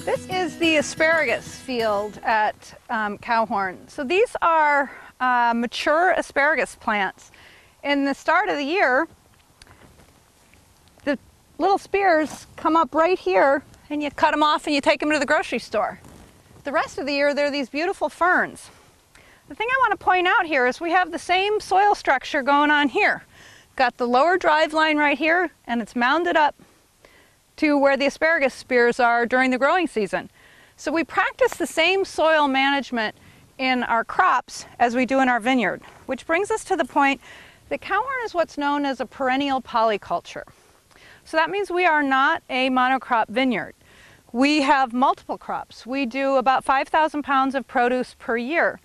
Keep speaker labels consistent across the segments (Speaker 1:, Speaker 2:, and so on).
Speaker 1: This is the asparagus field at Cowhorn. So these are mature asparagus plants. In the start of the year, the little spears come up right here and you cut them off and you take them to the grocery store. The rest of the year they're these beautiful ferns. The thing I want to point out here is we have the same soil structure going on here. Got the lower drive line right here and it's mounded up to where the asparagus spears are during the growing season. So we practice the same soil management in our crops as we do in our vineyard, which brings us to the point that Cowhorn is what's known as a perennial polyculture. So that means we are not a monocrop vineyard. We have multiple crops. We do about 5,000 pounds of produce per year.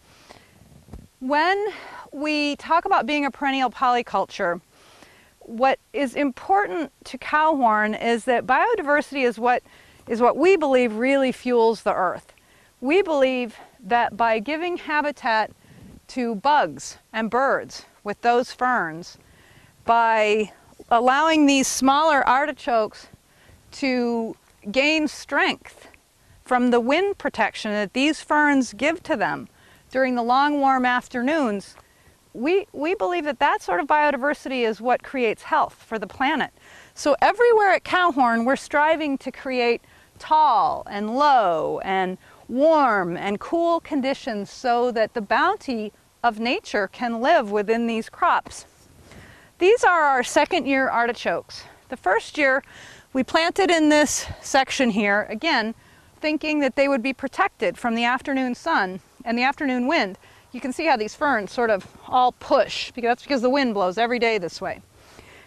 Speaker 1: When we talk about being a perennial polyculture, what is important to Cowhorn is that biodiversity is what we believe really fuels the earth. We believe that by giving habitat to bugs and birds with those ferns, by allowing these smaller artichokes to gain strength from the wind protection that these ferns give to them during the long warm afternoons, we believe that that sort of biodiversity is what creates health for the planet. So everywhere at Cowhorn we're striving to create tall and low and warm and cool conditions so that the bounty of nature can live within these crops. These are our second year artichokes. The first year we planted in this section here, again, thinking that they would be protected from the afternoon sun and the afternoon wind. You can see how these ferns sort of all push, because that's because the wind blows every day this way.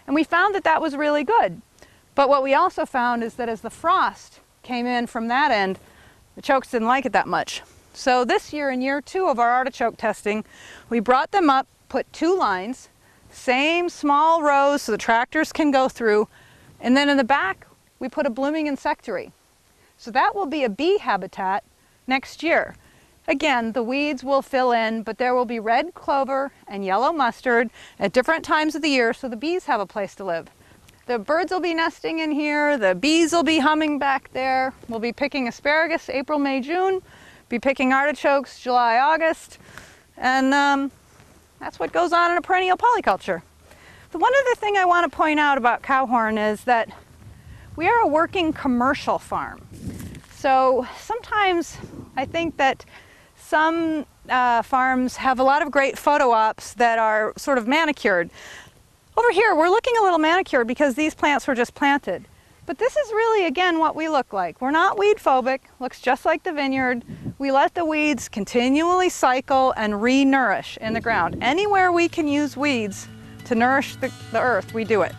Speaker 1: And we found that that was really good. But what we also found is that as the frost came in from that end, the chokes didn't like it that much. So this year, in year 2 of our artichoke testing, we brought them up, put 2 lines, same small rows so the tractors can go through, and then in the back we put a blooming insectary. So that will be a bee habitat next year. Again, the weeds will fill in, but there will be red clover and yellow mustard at different times of the year so the bees have a place to live. The birds will be nesting in here, the bees will be humming back there. We'll be picking asparagus April, May, June, be picking artichokes July, August, and that's what goes on in a perennial polyculture. The one other thing I want to point out about Cowhorn is that we are a working commercial farm. So sometimes I think that some farms have a lot of great photo ops that are sort of manicured. Over here we're looking a little manicured because these plants were just planted. But this is really, again, what we look like. We're not weed phobic, looks just like the vineyard. We let the weeds continually cycle and re-nourish in the ground. Anywhere we can use weeds to nourish the earth, we do it.